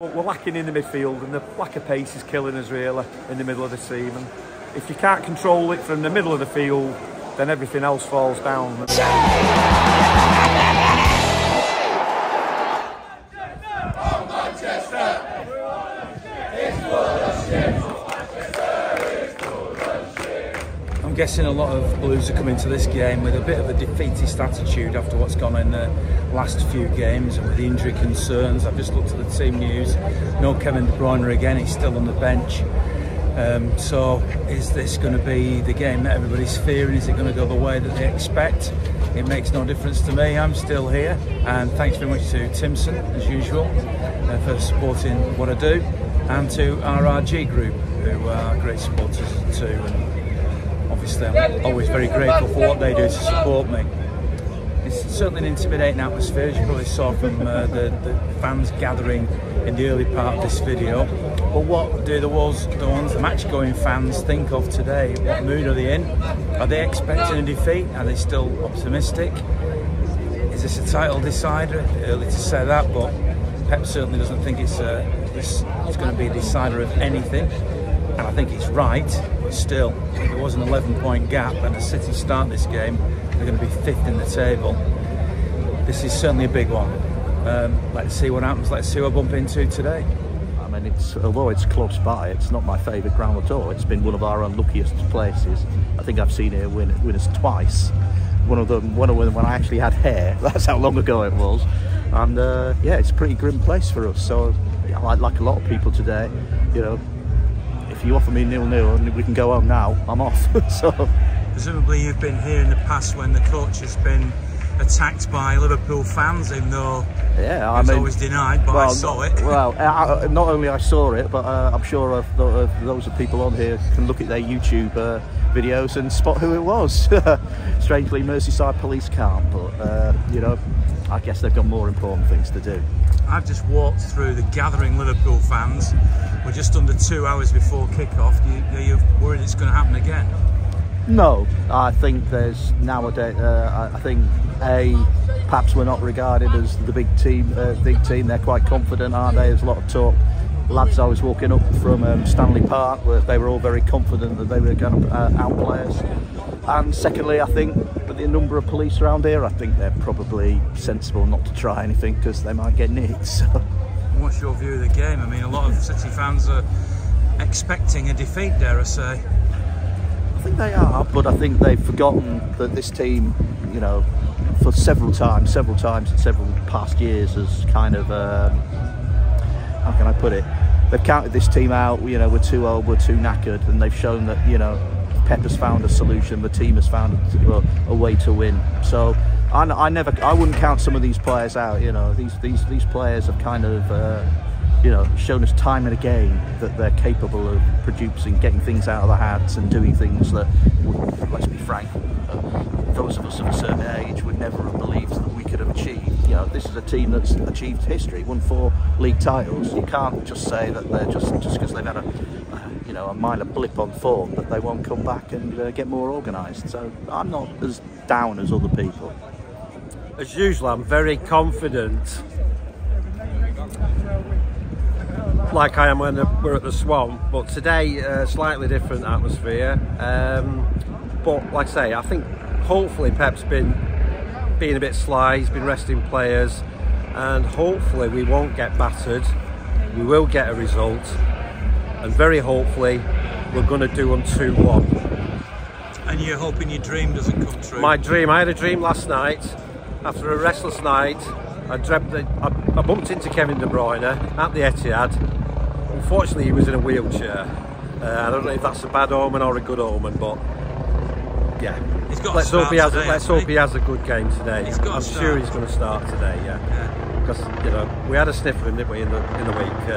We're lacking in the midfield, and the lack of pace is killing us really in the middle of the team. And if you can't control it from the middle of the field, then everything else falls down. I'm guessing a lot of Blues are coming to this game with a bit of a defeatist attitude after what's gone in the last few games and with the injury concerns. I've just looked at the team news. No Kevin De Bruyne again, he's still on the bench. So is this going to be the game that everybody's fearing? Is it going to go the way that they expect? It makes no difference to me. I'm still here, and thanks very much to Timpson as usual for supporting what I do, and to RRG Group, who are great supporters too. And obviously I'm always very grateful for what they do to support me. It's certainly an intimidating atmosphere, as you probably saw from the fans gathering in the early part of this video. But what do the ones, the match-going fans think of today? What mood are they in? Are they expecting a defeat? Are they still optimistic? Is this a title decider? Early to say that, but Pep certainly doesn't think it's going to be a decider of anything. And I think it's right, but still, if there was an 11-point gap and the City start this game, they're going to be 5th in the table. This is certainly a big one. Let's see what happens. Let's see what I bump into today. I mean, although it's close by, it's not my favourite ground at all. It's been one of our unluckiest places. I think I've seen it win us twice. One of them when I actually had hair. That's how long ago it was. And yeah, it's a pretty grim place for us. So, like a lot of people today, you know, if you offer me 0-0 and we can go home now, I'm off. So presumably you've been here in the past when the coach has been attacked by Liverpool fans, even though I mean, always denied, but I saw it. Well, not only I saw it, but I'm sure those of people on here can look at their YouTube videos and spot who it was. Strangely, Merseyside police can't, but you know, I guess they've got more important things to do. I've just walked through the gathering Liverpool fans. We're just under 2 hours before kick-off. Are you worried it's going to happen again? No, I think there's nowadays. I think perhaps we're not regarded as the big team. They're quite confident, aren't they? There's a lot of talk. Lads I was walking up from Stanley Park, where they were all very confident that they were going to outplay us. And secondly, I think with the number of police around here, I think they're probably sensible not to try anything because they might get nicked. So. What's your view of the game? I mean, a lot of City fans are expecting a defeat, dare I say. I think they are, but I think they've forgotten that this team, you know, for several times in several past years has kind of, how can I put it? They've counted this team out, you know, we're too old, we're too knackered, and they've shown that, you know, Pep has found a solution, the team has found a way to win. So I wouldn't count some of these players out, you know, these players have kind of, you know, shown us time and again that they're capable of producing, getting things out of their hats and doing things that, let's be frank, those of us of a certain age would never have believed that we could have achieved. You know, this is a team that's achieved history, won 4 league titles. You can't just say that they're just because they've had a minor blip on form that they won't come back and get more organised. So I'm not as down as other people. As usual, I'm very confident, like I am when we're at the Swamp, but today slightly different atmosphere. But like I say, I think hopefully Pep's been being a bit sly, he's been resting players, and hopefully we won't get battered, we will get a result, and very hopefully we're going to do them 2-1. And you're hoping your dream doesn't come true? My dream, I had a dream last night, after a restless night. I dreamt that I bumped into Kevin De Bruyne at the Etihad. Unfortunately, he was in a wheelchair. I don't know if that's a bad omen or a good omen, but yeah. Let's hope he has a good game today. I'm sure he's going to start today. Yeah. Because you know we had a sniff of him, didn't we, in the week?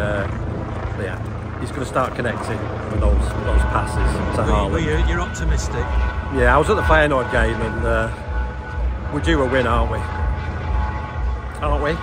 Yeah, he's going to start connecting with those passes to Haaland. You're optimistic. Yeah, I was at the Feyenoord game, and we're due a win, aren't we? Aren't we?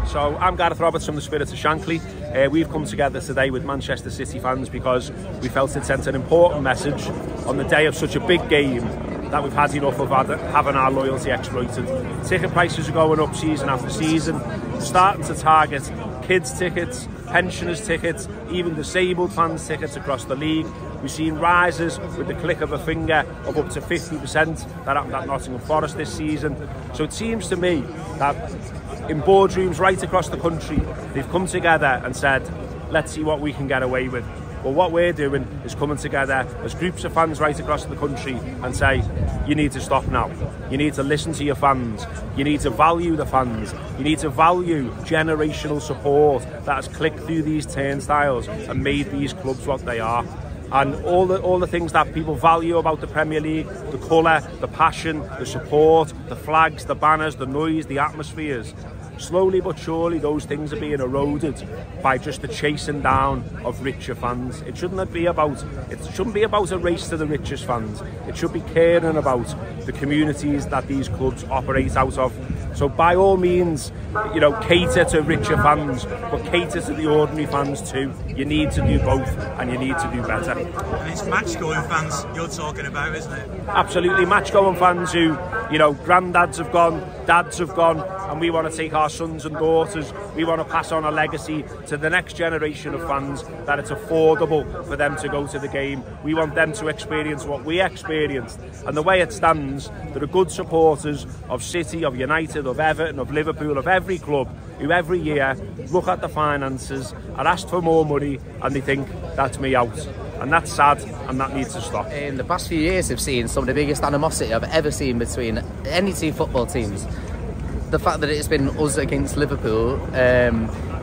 So I'm Gareth Roberts from the Spirit of Shankly. We've come together today with Manchester City fans because we felt it sent an important message on the day of such a big game that we've had enough of having our loyalty exploited. Ticket prices are going up season after season, starting to target kids' tickets, pensioners' tickets, even disabled fans' tickets across the league. We've seen rises with the click of a finger of up to 50% that happened at Nottingham Forest this season. So it seems to me that in boardrooms right across the country, they've come together and said, let's see what we can get away with. But what we're doing is coming together as groups of fans right across the country and say, you need to stop now. You need to listen to your fans. You need to value the fans. You need to value generational support that has clicked through these turnstiles and made these clubs what they are. And all the things that people value about the Premier League, the colour, the passion, the support, the flags, the banners, the noise, the atmospheres, slowly but surely those things are being eroded by just the chasing down of richer fans. It shouldn't be about a race to the richest fans. It should be caring about the communities that these clubs operate out of. So by all means, you know, cater to richer fans, but cater to the ordinary fans too. You need to do both, and you need to do better. And it's match-going fans you're talking about, isn't it? Absolutely, match-going fans who, you know, granddads have gone, dads have gone, and we want to take our sons and daughters, we want to pass on a legacy to the next generation of fans that it's affordable for them to go to the game. We want them to experience what we experienced. And the way it stands, there are good supporters of City, of United, of Everton, of Liverpool, of every club who every year look at the finances and ask for more money and they think, that's me out. And that's sad, and that needs to stop. In the past few years, I've seen some of the biggest animosity I've ever seen between any two football teams. The fact that it's been us against Liverpool,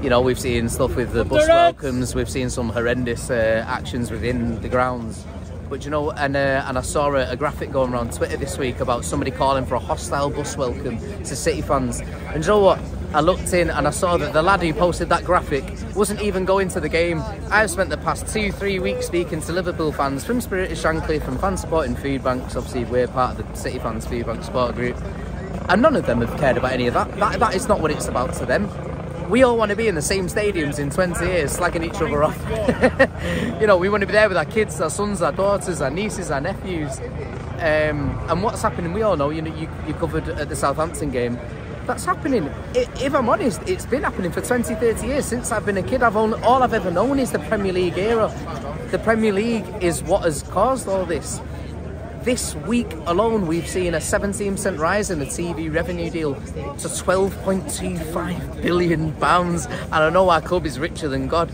you know, we've seen stuff with the bus welcomes, we've seen some horrendous actions within the grounds. But you know, and I saw a graphic going around Twitter this week about somebody calling for a hostile bus welcome to City fans. And you know what? I looked in and I saw that the lad who posted that graphic wasn't even going to the game. I've spent the past 2-3 weeks speaking to Liverpool fans from Spirited Shankly, from fan supporting food banks. Obviously, we're part of the City Fans Food Bank Support Group. And none of them have cared about any of that. That is not what it's about to them. We all want to be in the same stadiums in 20 years, slagging each other off. You know, we want to be there with our kids, our sons, our daughters, our nieces, our nephews. And what's happening, we all know, you know, you covered at the Southampton game. That's happening. If I'm honest, it's been happening for 20, 30 years. Since I've been a kid, all I've ever known is the Premier League era. The Premier League is what has caused all this. This week alone, we've seen a 17% rise in the TV revenue deal to £12.25 billion. And I know our club is richer than God,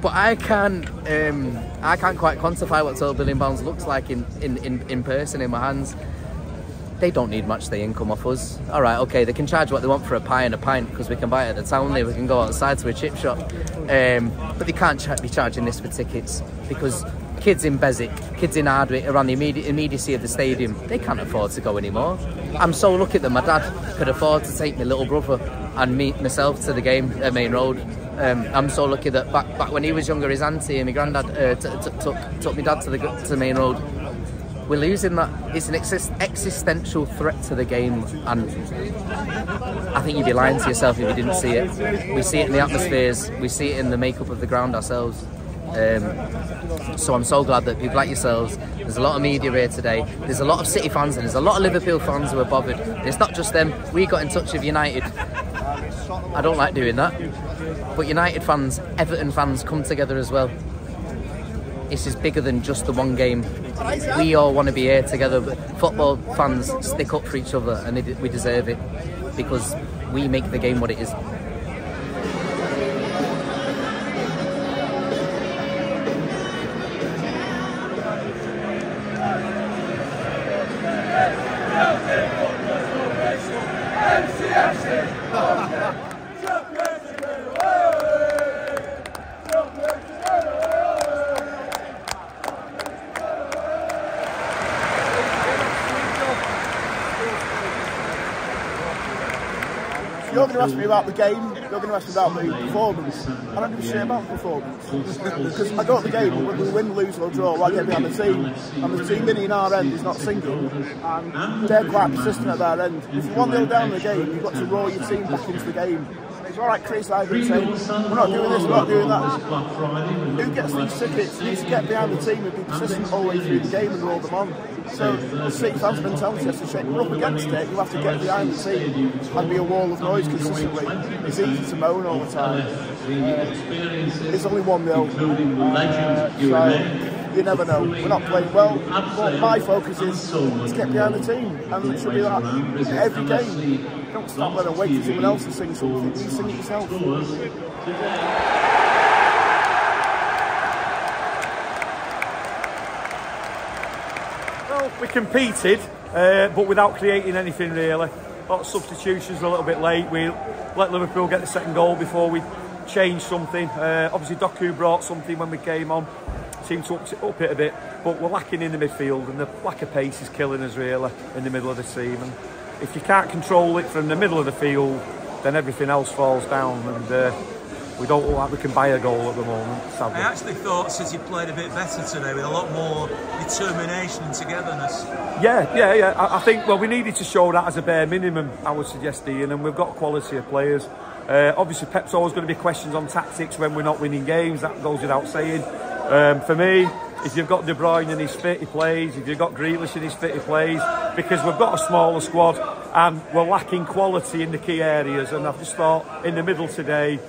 but I can't quite quantify what £12 billion looks like in person, in my hands. They don't need Matchday income off us. All right, okay, they can charge what they want for a pie and a pint because we can buy it at the Townley, we can go outside to a chip shop. But they can't be charging this for tickets because kids in Beswick, kids in Hardwick, around the immediacy of the stadium, they can't afford to go anymore. I'm so lucky that my dad could afford to take my little brother and myself to the game at Main Road. I'm so lucky that back when he was younger, his auntie and my granddad took my dad to Main Road. We're losing that. It's an existential threat to the game, and I think you'd be lying to yourself if you didn't see it. We see it in the atmospheres, we see it in the makeup of the ground ourselves. So I'm so glad that people like yourselves, there's a lot of media here today, there's a lot of City fans and there's a lot of Liverpool fans who are bothered. It's not just them. We got in touch with United. I don't like doing that, but United fans, Everton fans come together as well. This is bigger than just the one game. We all want to be here together, but football fans stick up for each other, and we deserve it because we make the game what it is. You're going to ask me about the game, you're going to ask me about the performance. I don't give a shit about the performance. Because I go to the game, whether we win, lose or draw, I get behind the team. And the team Minnie in our end is not singing. And they're quite persistent at their end. If you 1-0 down in the game, you've got to roll your team back into the game. It's alright, Chris, I've been saying, we're not doing this, we're not doing that. Who gets these tickets needs to get behind the team and be persistent all the way through the game and roll them on. So the City fans mentality has to change. We're up against it, you have to get behind the team and be a wall of noise consistently. It's easy to moan all the time. It's only 1-0. So you never know. We're not playing well. But my focus is to get behind the team, and it should be that every game. Don't stop there and wait for someone else to sing something. You sing it yourself. Well, we competed, but without creating anything really. A lot of substitutions were a little bit late. We let Liverpool get the second goal before we changed something. Obviously Doku brought something when we came on, seemed to up it a bit, but we're lacking in the midfield, and the lack of pace is killing us really in the middle of the team. And if you can't control it from the middle of the field, then everything else falls down, and we don't look like we can buy a goal at the moment, sadly. I actually thought City played a bit better today with a lot more determination and togetherness. Yeah. I think, well, we needed to show that as a bare minimum, I would suggest, Ian, and we've got quality of players. Obviously, Pep's always going to be questions on tactics when we're not winning games, that goes without saying. For me, if you've got De Bruyne and he's fit, he plays. If you've got Grealish and he's fit, he plays. Because we've got a smaller squad and we're lacking quality in the key areas. And I've just thought, in the middle today,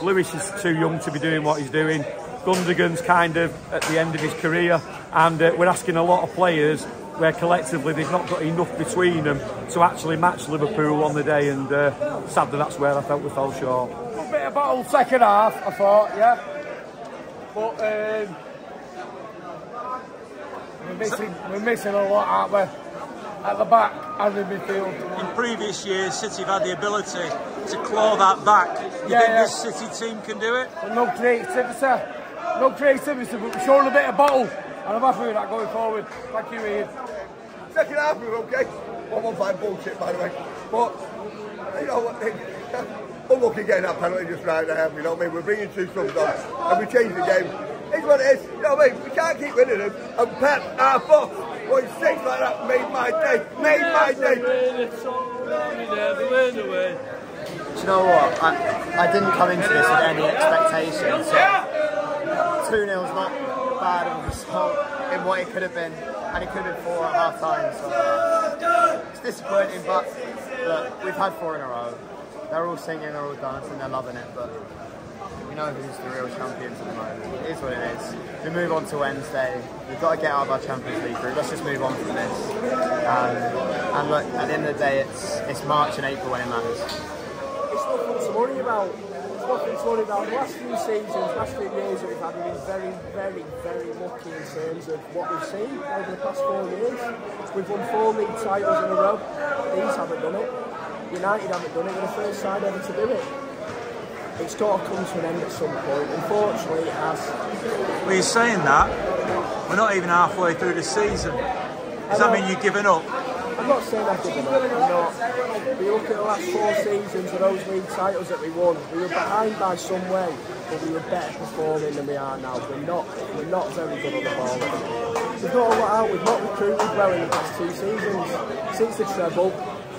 Lewis is too young to be doing what he's doing. Gundogan's kind of at the end of his career. And we're asking a lot of players where collectively they've not got enough between them to actually match Liverpool on the day. And sadly, that's where I felt we fell short. A bit of battle second half, I thought, yeah. But we're missing a lot, aren't we? At the back and in midfield. In previous years, City have had the ability to claw that back. You think this City team can do it? But no creativity. No creativity, but we're showing a bit of battle. And I'm happy with that going forward. Thank you, Ian. Second half we were okay. 1-1-5 bullshit, by the way. But, you know what, unlucky getting that penalty just right there. You know what I mean? We're bringing 2 subs on and we changed the game. It's what it is. You know what I mean? We can't keep winning them. And Pep, our boss, going 6 like that made my day. Made my day. Do you know what? I didn't come into this with any expectations. So 2-0's not bad of a result in what it could have been, and it could have been 4 at half time. So it's disappointing, but look, we've had 4 in a row. They're all singing, they're all dancing, they're loving it, but we know who's the real champions at the moment. It is what it is. We move on to Wednesday. We've got to get out of our Champions League group. Let's just move on from this. And look, at the end of the day, it's March and April when it matters. It's nothing to worry about. It's nothing to worry about. The last few seasons, last few years that we've had, we've been very, very, very lucky in terms of what we've seen over the past 4 years. We've won 4 league titles in a row. These haven't done it. United haven't done it. We're the first side ever to do it. It's got to come to an end at some point. Unfortunately, it has. Well, you're saying that. We're not even halfway through the season. Does that mean you're giving up? I'm not saying I've given up. I'm not. If you look at the last 4 seasons of those league titles that we won, we were behind by some way, but we were better performing than we are now. We're not very good on the ball. We've got a lot out. We've not recruited well in the past 2 seasons. Since the treble,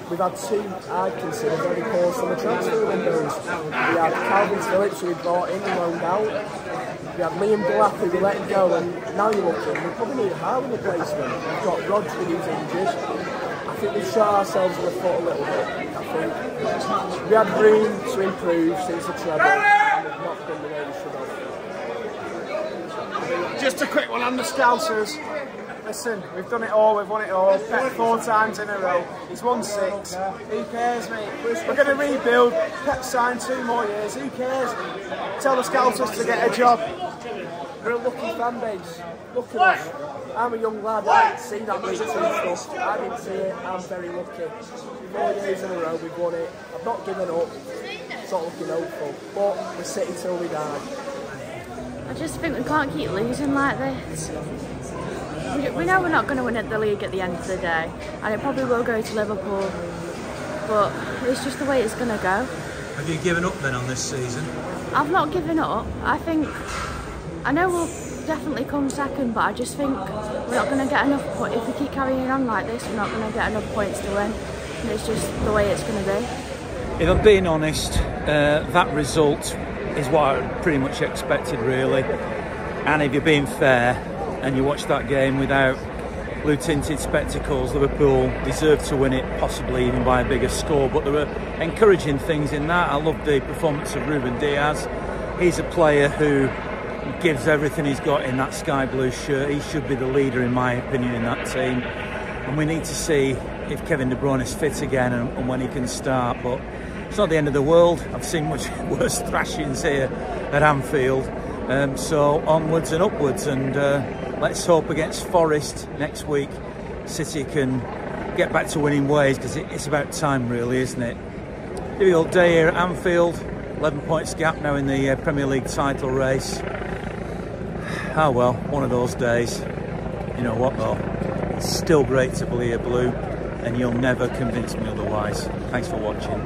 we've had 2, I'd consider, very poor summer transfer windows. We had Calvin Phillips, who we brought in and loaned out. We had Liam Black, who we let go, and now you're looking, we probably need a Harlan replacement. We've got Rodri, who's injured. I think we've shot ourselves in the foot a little bit. I think we had room to improve since the treble, and we've not done the way we should have. Just a quick one on the Scousers. Listen, we've done it all, we've won it all. Pep 4 times in a row. He's won 6. Who cares, mate? We're going to rebuild. Pep signed 2 more years. Who cares? Tell the Scousers to get a job. We're a lucky fan base. Look at us. I'm a young lad. I didn't see that League 2 stuff. I didn't see it. I'm very lucky. 4 years in a row, we've won it. I've not given up. It's not looking hopeful. But we're sitting till we die. I just think we can't keep losing like this. We know we're not going to win at the league at the end of the day, and it probably will go to Liverpool, but it's just the way it's going to go. Have you given up then on this season? I've not given up. I know we'll definitely come second, but I just think we're not going to get enough points. If we keep carrying on like this, we're not going to get enough points to win, and it's just the way it's going to be. If I'm being honest, that result is what I pretty much expected, really. And if you're being fair, and you watch that game without blue-tinted spectacles, Liverpool deserved to win it, possibly even by a bigger score. But there were encouraging things in that. I loved the performance of Ruben Diaz, He's a player who gives everything he's got in that sky blue shirt. He should be the leader, in my opinion, in that team. And we need to see if Kevin De Bruyne is fit again and when he can start. But it's not the end of the world. I've seen much worse thrashings here at Anfield. So onwards and upwards, and let's hope against Forest next week City can get back to winning ways, because it's about time, really, isn't it? Difficult day here at Anfield. 11 points gap now in the Premier League title race. Oh well, one of those days. You know what though? It's still great to believe blue, and you'll never convince me otherwise. Thanks for watching.